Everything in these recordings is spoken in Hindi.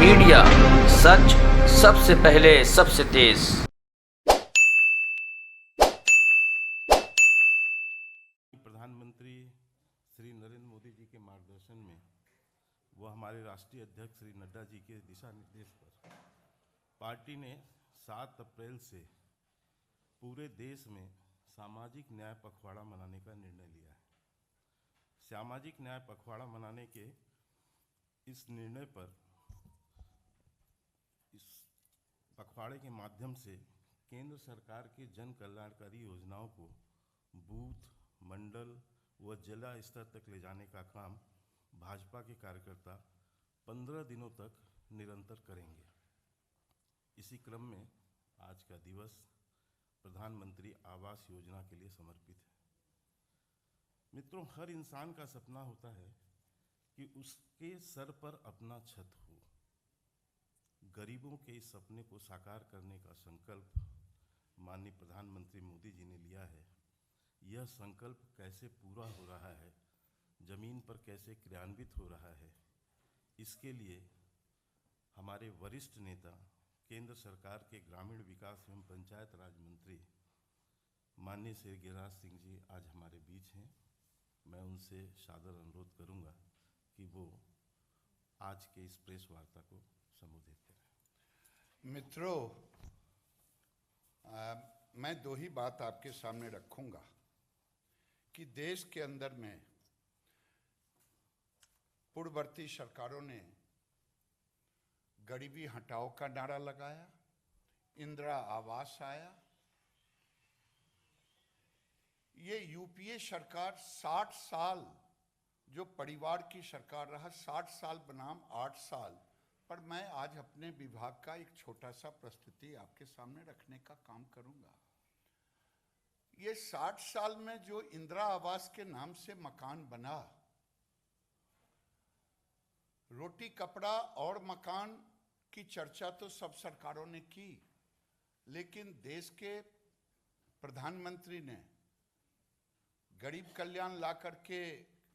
मीडिया, सच सबसे पहले सबसे तेज। प्रधानमंत्री श्री नरेंद्र मोदी जी के मार्गदर्शन में व हमारे राष्ट्रीय अध्यक्ष श्री नड्डा जी के दिशा निर्देश पर पार्टी ने 7 अप्रैल से पूरे देश में सामाजिक न्याय पखवाड़ा मनाने का निर्णय लिया है। सामाजिक न्याय पखवाड़ा मनाने के इस निर्णय पर इस पखवाड़े के माध्यम से केंद्र सरकार के जन कल्याणकारी योजनाओं को बूथ, मंडल व जिला स्तर तक ले जाने का काम भाजपा के कार्यकर्ता 15 दिनों तक निरंतर करेंगे। इसी क्रम में आज का दिवस प्रधानमंत्री आवास योजना के लिए समर्पित है। मित्रों, हर इंसान का सपना होता है कि उसके सर पर अपना छत हो। गरीबों के इस सपने को साकार करने का संकल्प माननीय प्रधानमंत्री मोदी जी ने लिया है। यह संकल्प कैसे पूरा हो रहा है, जमीन पर कैसे क्रियान्वित हो रहा है, इसके लिए हमारे वरिष्ठ नेता केंद्र सरकार के ग्रामीण विकास एवं पंचायत राज मंत्री माननीय श्री गिरिराज सिंह जी आज हमारे बीच हैं। मैं उनसे सादर अनुरोध करूंगा कि वो आज के इस प्रेस वार्ता को संबोधित करें। मित्रों, मैं 2 ही बात आपके सामने रखूंगा कि देश के अंदर में पूर्ववर्ती सरकारों ने गरीबी हटाओ का नारा लगाया, इंदिरा आवास आया। ये यूपीए सरकार 60 साल जो परिवार की सरकार रहा, 60 साल बनाम 8 साल पर मैं आज अपने विभाग का एक छोटा सा प्रस्तुति आपके सामने रखने का काम करूंगा। ये 60 साल में जो इंदिरा आवास के नाम से मकान बना, रोटी कपड़ा और मकान की चर्चा तो सब सरकारों ने की, लेकिन देश के प्रधानमंत्री ने गरीब कल्याण ला करके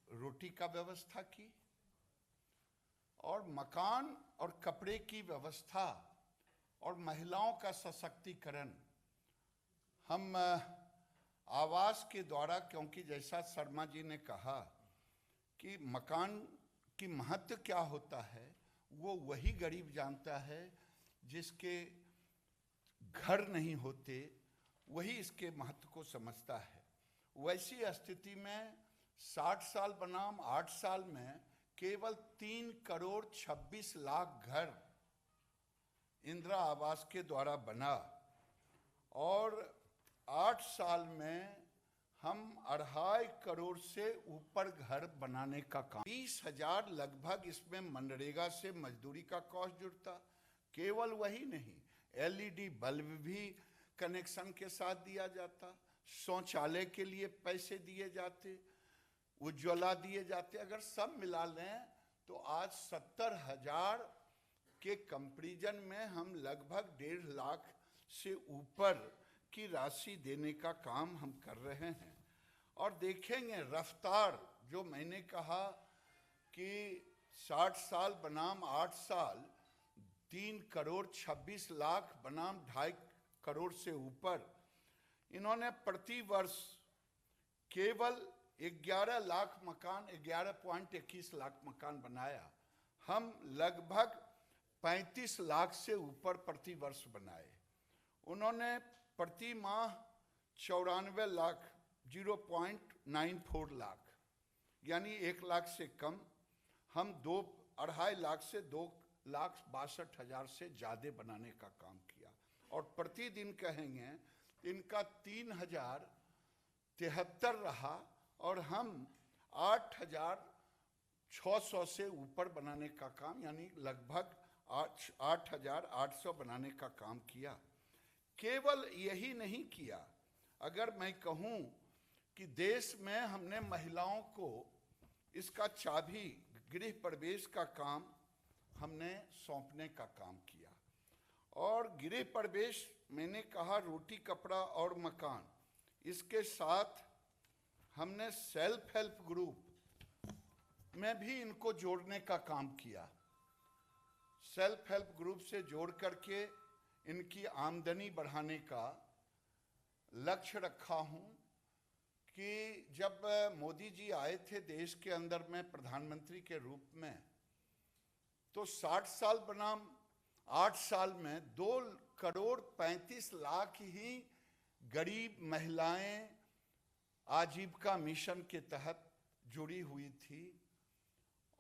रोटी का व्यवस्था की और मकान और कपड़े की व्यवस्था और महिलाओं का सशक्तिकरण हम आवास के द्वारा, क्योंकि जैसा शर्मा जी ने कहा कि मकान की महत्व क्या होता है वो वही गरीब जानता है जिसके घर नहीं होते, वही इसके महत्व को समझता है। वैसी स्थिति में 60 साल बनाम 8 साल में केवल 3 करोड़ 26 लाख घर इंदिरा आवास के द्वारा बना और 8 साल में हम 2.5 करोड़ से ऊपर घर बनाने का काम, 20,000 लगभग इसमें मनरेगा से मजदूरी का कॉस्ट जुड़ता। केवल वही नहीं, एलईडी बल्ब भी कनेक्शन के साथ दिया जाता, शौचालय के लिए पैसे दिए जाते, उज्ज्वला दिए जाते। अगर सब मिला लें तो आज 70,000 के कंपैरिजन में हम लगभग 1.5 लाख से ऊपर की राशि देने का काम हम कर रहे हैं। और देखेंगे रफ्तार, जो मैंने कहा कि 60 साल बनाम 8 साल, 3 करोड़ 26 लाख बनाम 2.5 करोड़ से ऊपर, इन्होंने प्रति वर्ष केवल 11 लाख मकान, 11.21 लाख मकान बनाया। हम लगभग 35 लाख से ऊपर प्रति वर्ष बनाए। उन्होंने प्रति माह 94 लाख, 0.94 लाख, यानी 1 लाख से कम, हम 2.5 लाख से 2,62,000 से ज़्यादा बनाने का काम किया। और प्रतिदिन कहेंगे इनका 3,073 रहा और हम 8,600 से ऊपर बनाने का काम, यानी लगभग 8,800 बनाने का काम किया। केवल यही नहीं किया, अगर मैं कहूँ कि देश में हमने महिलाओं को इसका चाबी गृह प्रवेश का काम हमने सौंपने का काम किया। और गृह प्रवेश मैंने कहा रोटी कपड़ा और मकान, इसके साथ हमने सेल्फ हेल्प ग्रुप में भी इनको जोड़ने का काम किया। सेल्फ हेल्प ग्रुप से जोड़ करके इनकी आमदनी बढ़ाने का लक्ष्य रखा हूं कि जब मोदी जी आए थे देश के अंदर में प्रधानमंत्री के रूप में, तो 60 साल बनाम 8 साल में 2,35,00,000 ही गरीब महिलाएं आजीविका मिशन के तहत जुड़ी हुई थी,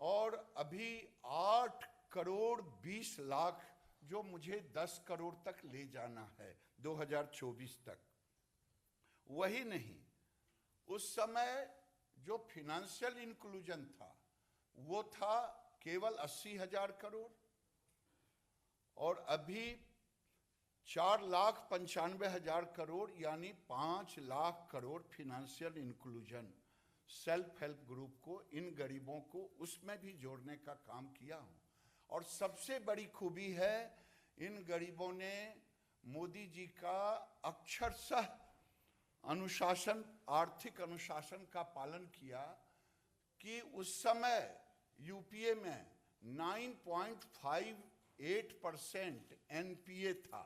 और अभी 8,20,00,000 जो मुझे 10 करोड़ तक ले जाना है 2024 तक। वही नहीं, उस समय जो फिनेंशियल इंक्लूजन था वो था केवल 80,000 करोड़, और अभी 4,95,000 करोड़ यानी 5 lakh crore financial inclusion self help group को, इन गरीबों को उसमें भी जोड़ने का काम किया हूं। और सबसे बड़ी खूबी है, इन गरीबों ने मोदी जी का अक्षरशः अनुशासन, आर्थिक अनुशासन का पालन किया कि उस समय यूपीए में 9.58% एनपीए था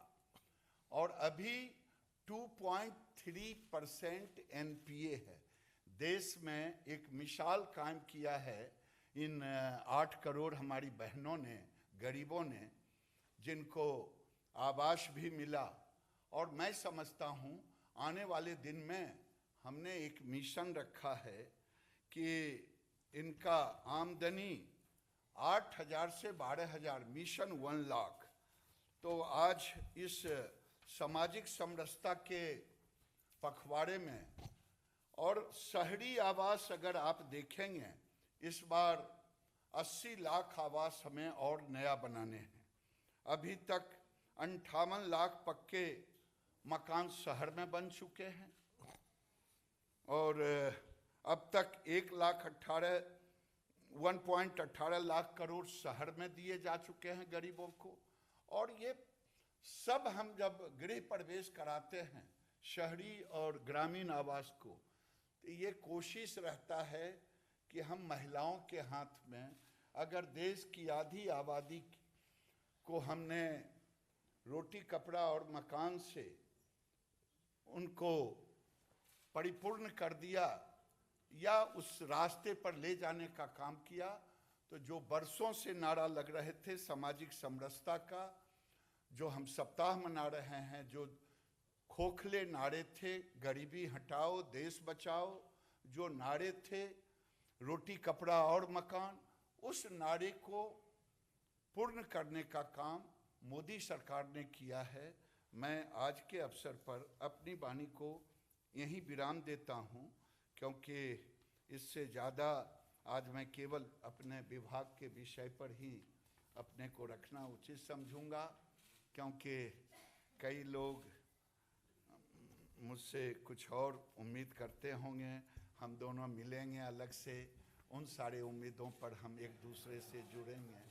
और अभी 2.3% एनपीए है। देश में एक मिसाल कायम किया है इन 8 करोड़ हमारी बहनों ने, गरीबों ने, जिनको आवास भी मिला। और मैं समझता हूँ आने वाले दिन में हमने एक मिशन रखा है कि इनका आमदनी 8,000 से 12,000, मिशन 1 लाख। तो आज इस सामाजिक समरसता के पखवाड़े में, और शहरी आवास अगर आप देखेंगे, इस बार 80 लाख आवास हमें और नया बनाने हैं। अभी तक 58 लाख पक्के मकान शहर में बन चुके हैं, और अब तक 1.18 लाख करोड़ शहर में दिए जा चुके हैं गरीबों को। और ये सब हम जब गृह प्रवेश कराते हैं शहरी और ग्रामीण आवास को, तो ये कोशिश रहता है कि हम महिलाओं के हाथ में, अगर देश की आधी आबादी को हमने रोटी, कपड़ा और मकान से उनको परिपूर्ण कर दिया या उस रास्ते पर ले जाने का काम किया, तो जो बरसों से नारा लग रहे थे सामाजिक समरसता का, जो हम सप्ताह मना रहे हैं, जो खोखले नारे थे, गरीबी हटाओ देश बचाओ, जो नारे थे रोटी, कपड़ा और मकान, उस नारे को पूर्ण करने का काम मोदी सरकार ने किया है। मैं आज के अवसर पर अपनी वाणी को यहीं विराम देता हूं, क्योंकि इससे ज़्यादा आज मैं केवल अपने विभाग के विषय पर ही अपने को रखना उचित समझूंगा, क्योंकि कई लोग मुझसे कुछ और उम्मीद करते होंगे। हम दोनों मिलेंगे अलग से, उन सारे उम्मीदों पर हम एक दूसरे से जुड़ेंगे।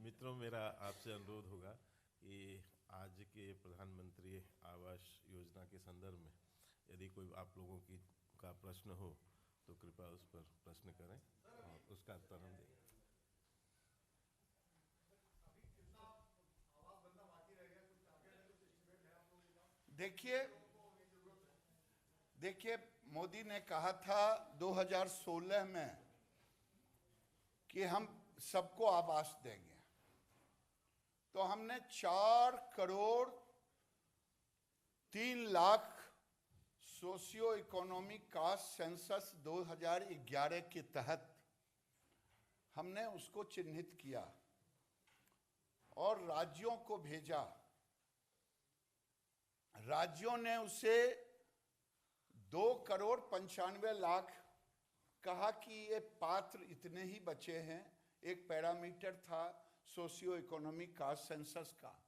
मित्रों, मेरा आपसे अनुरोध होगा कि आज के प्रधानमंत्री आवास योजना के संदर्भ में यदि कोई आप लोगों का प्रश्न हो तो कृपया उस पर प्रश्न करें और उसका उत्तर हम देंगे। देखिए, मोदी ने कहा था 2016 में कि हम सबको आवास देंगे, तो हमने 4,03,00,000 सोशियो इकोनॉमिक कास्ट सेंसस 2011 के तहत हमने उसको चिन्हित किया और राज्यों को भेजा। राज्यों ने उसे 2,95,00,000 कहा कि ये पात्र इतने ही बचे हैं। एक पैरामीटर था सोशियो इकोनॉमिक कास्ट सेंसस का,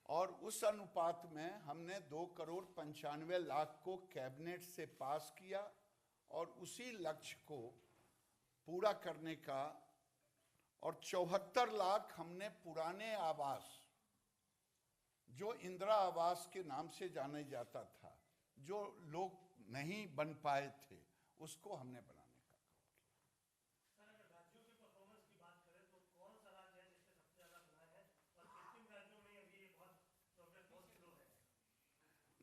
और उस अनुपात में हमने 2,95,00,000 को कैबिनेट से पास किया और उसी लक्ष्य को पूरा करने का, और 74 लाख हमने पुराने आवास, जो इंदिरा आवास के नाम से जाने जाता था, जो लोग नहीं बन पाए थे, उसको हमने बनाने का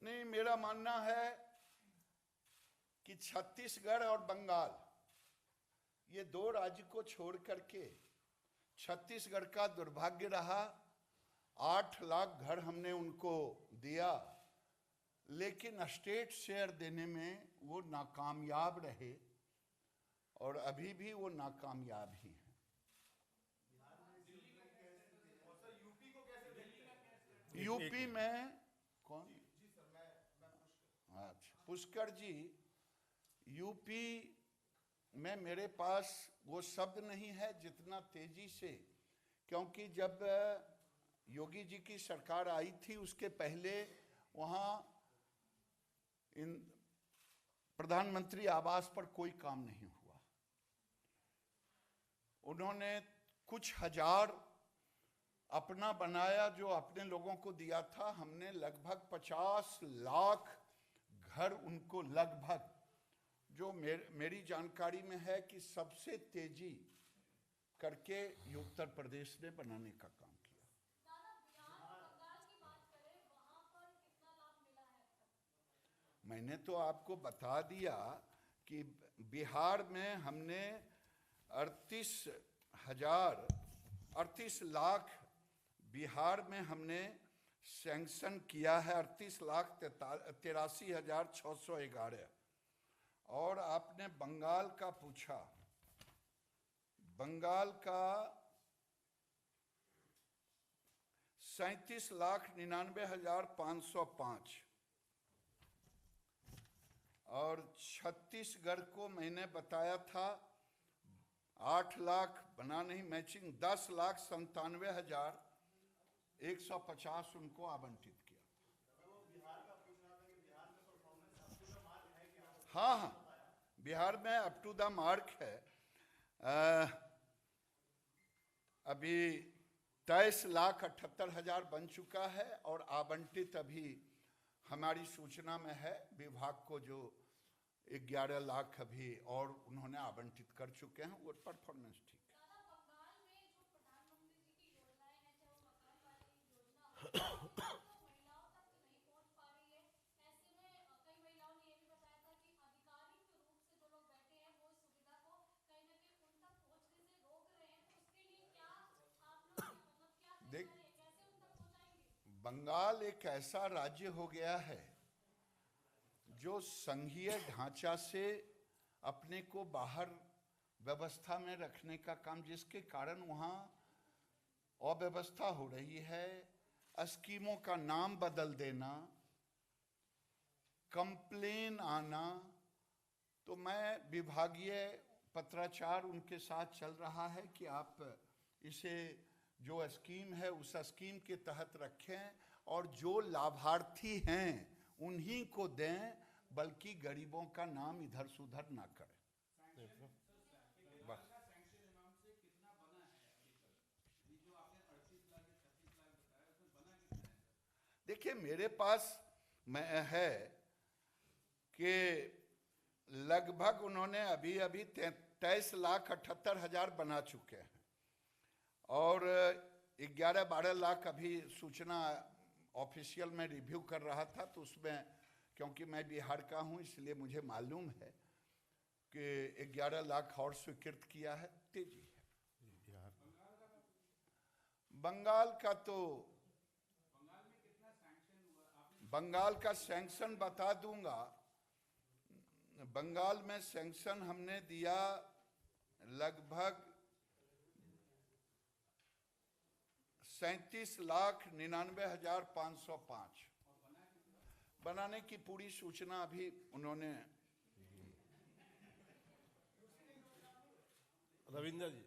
नहीं, मेरा मानना है कि छत्तीसगढ़ और बंगाल, ये दो राज्य को छोड़ करके छत्तीसगढ़ का दुर्भाग्य रहा। 8 लाख घर हमने उनको दिया, लेकिन स्टेट शेयर देने में वो नाकामयाब रहे और अभी भी वो नाकामयाब ही हैं। यूपी में कौन? अच्छा, पुष्कर जी, यूपी में मेरे पास वो शब्द नहीं है जितना तेजी से, क्योंकि जब योगी जी की सरकार आई थी उसके पहले वहाँ इन प्रधानमंत्री आवास पर कोई काम नहीं हुआ। उन्होंने कुछ हजार अपना बनाया, जो अपने लोगों को दिया था। हमने लगभग 50 लाख घर उनको, लगभग, जो मेरी जानकारी में है कि सबसे तेजी करके उत्तर प्रदेश ने बनाने का काम किया। मैंने तो आपको बता दिया कि बिहार में हमने 38 लाख बिहार में हमने सैंक्शन किया है, 38,83,611। और आपने बंगाल का पूछा, बंगाल का 37,99,505। और छत्तीसगढ़ को मैंने बताया था 8 लाख बना नहीं, मैचिंग 10,97,150 उनको आवंटित किया। हाँ हाँ, बिहार में अप टू द मार्क है। अभी 23,78,000 बन चुका है और आवंटित अभी हमारी सूचना में है विभाग को जो 11 लाख अभी और उन्होंने आवंटित कर चुके हैं। वो परफॉर्मेंस ठीक है। देख, बंगाल एक ऐसा राज्य हो गया है जो संघीय ढांचा से अपने को बाहर व्यवस्था में रखने का काम, जिसके कारण वहाँ अव्यवस्था हो रही है। स्कीमों का नाम बदल देना, कंप्लेन आना। तो मैं विभागीय पत्राचार उनके साथ चल रहा है कि आप इसे जो स्कीम है उस स्कीम के तहत रखें और जो लाभार्थी हैं उन्हीं को दें, बल्कि गरीबों का नाम इधर से उधर ना करें। बस। देखिए, मेरे पास मैं है कि लगभग उन्होंने अभी 23,78,000 बना चुके हैं और 11-12 लाख अभी सूचना ऑफिशियल में रिव्यू कर रहा था, तो उसमें क्योंकि मैं बिहार का हूं इसलिए मुझे मालूम है कि 11 लाख और स्वीकृत किया है। तेजी है। बंगाल का तो बंगाल का सैंक्शन बता दूंगा। बंगाल में सैंक्शन हमने दिया लगभग 37,99,505। बनाने की पूरी सूचना अभी उन्होंने। रविंद्र जी,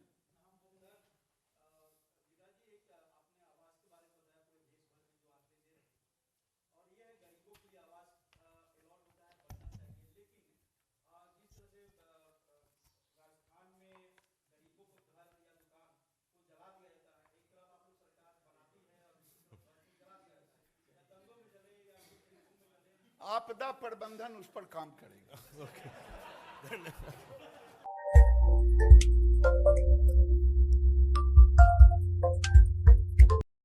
आपदा प्रबंधन उस पर काम करेगा।